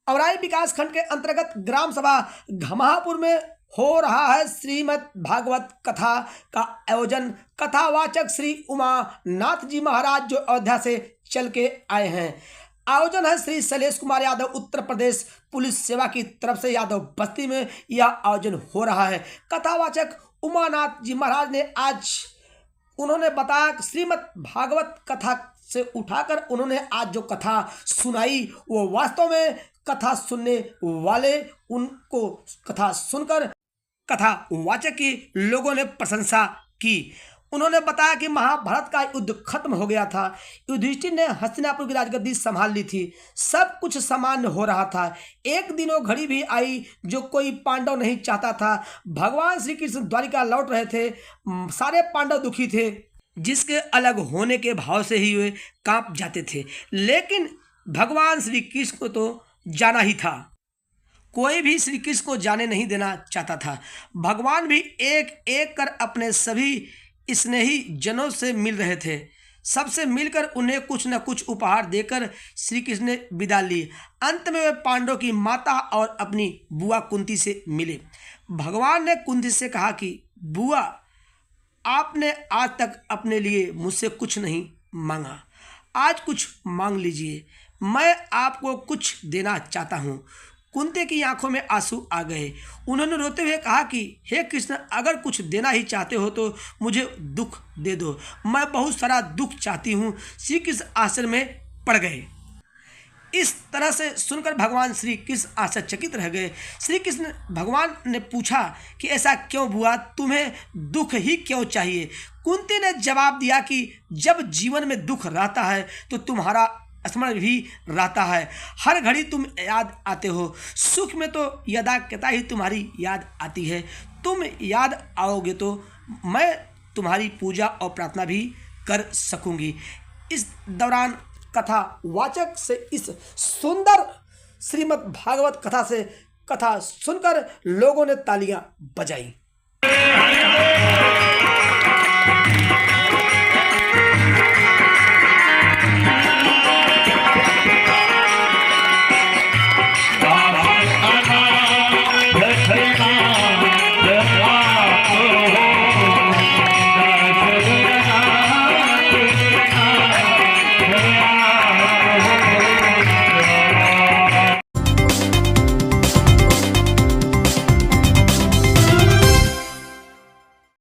औराई विकास खंड के अंतर्गत ग्राम सभा घमापुर में हो रहा है श्रीमद् भागवत कथा का आयोजन। कथावाचक श्री उमानाथ जी महाराज जो अयोध्या से चल के आए हैं। आयोजन है श्री शैलेश कुमार यादव उत्तर प्रदेश पुलिस सेवा की तरफ से यादव बस्ती में यह आयोजन हो रहा है। कथावाचक उमानाथ जी महाराज ने आज उन्होंने बताया कि श्रीमद् भागवत कथा से उठाकर उन्होंने आज जो कथा सुनाई वो वास्तव में कथा सुनने वाले उनको कथा सुनकर कथावाचक की लोगों ने प्रशंसा की। उन्होंने बताया कि महाभारत का युद्ध खत्म हो गया था, युधिष्ठिर ने हस्तिनापुर की राजगद्दी संभाल ली थी, सब कुछ सामान्य हो रहा था। एक दिनों घड़ी भी आई जो कोई पांडव नहीं चाहता था। भगवान श्री कृष्ण द्वारिका लौट रहे थे, सारे पांडव दुखी थे, जिसके अलग होने के भाव से ही वे कांप जाते थे। लेकिन भगवान श्री कृष्ण को तो जाना ही था, कोई भी श्री कृष्ण को जाने नहीं देना चाहता था। भगवान भी एक एक कर अपने सभी स्नेही जनों से मिल रहे थे। सबसे मिलकर उन्हें कुछ न कुछ उपहार देकर श्री कृष्ण ने विदा ली। अंत में वे पांडवों की माता और अपनी बुआ कुंती से मिले। भगवान ने कुंती से कहा कि बुआ, आपने आज तक अपने लिए मुझसे कुछ नहीं मांगा, आज कुछ मांग लीजिए, मैं आपको कुछ देना चाहता हूँ। कुंती की आंखों में आंसू आ गए। उन्होंने रोते हुए कहा कि हे कृष्ण, अगर कुछ देना ही चाहते हो तो मुझे दुख दे दो, मैं बहुत सारा दुख चाहती हूँ। श्री कृष्ण आश्चर्य में पड़ गए। इस तरह से सुनकर भगवान श्री कृष्ण आश्चर्यचकित रह गए। श्री कृष्ण भगवान ने पूछा कि ऐसा क्यों बुआ, तुम्हें दुख ही क्यों चाहिए? कुंती ने जवाब दिया कि जब जीवन में दुख रहता है तो तुम्हारा स्मरण भी रहता है, हर घड़ी तुम याद आते हो। सुख में तो यदा कदा ही तुम्हारी याद आती है, तुम याद आओगे तो मैं तुम्हारी पूजा और प्रार्थना भी कर सकूंगी। इस दौरान कथावाचक से इस सुंदर श्रीमद् भागवत कथा से कथा सुनकर लोगों ने तालियां बजाई।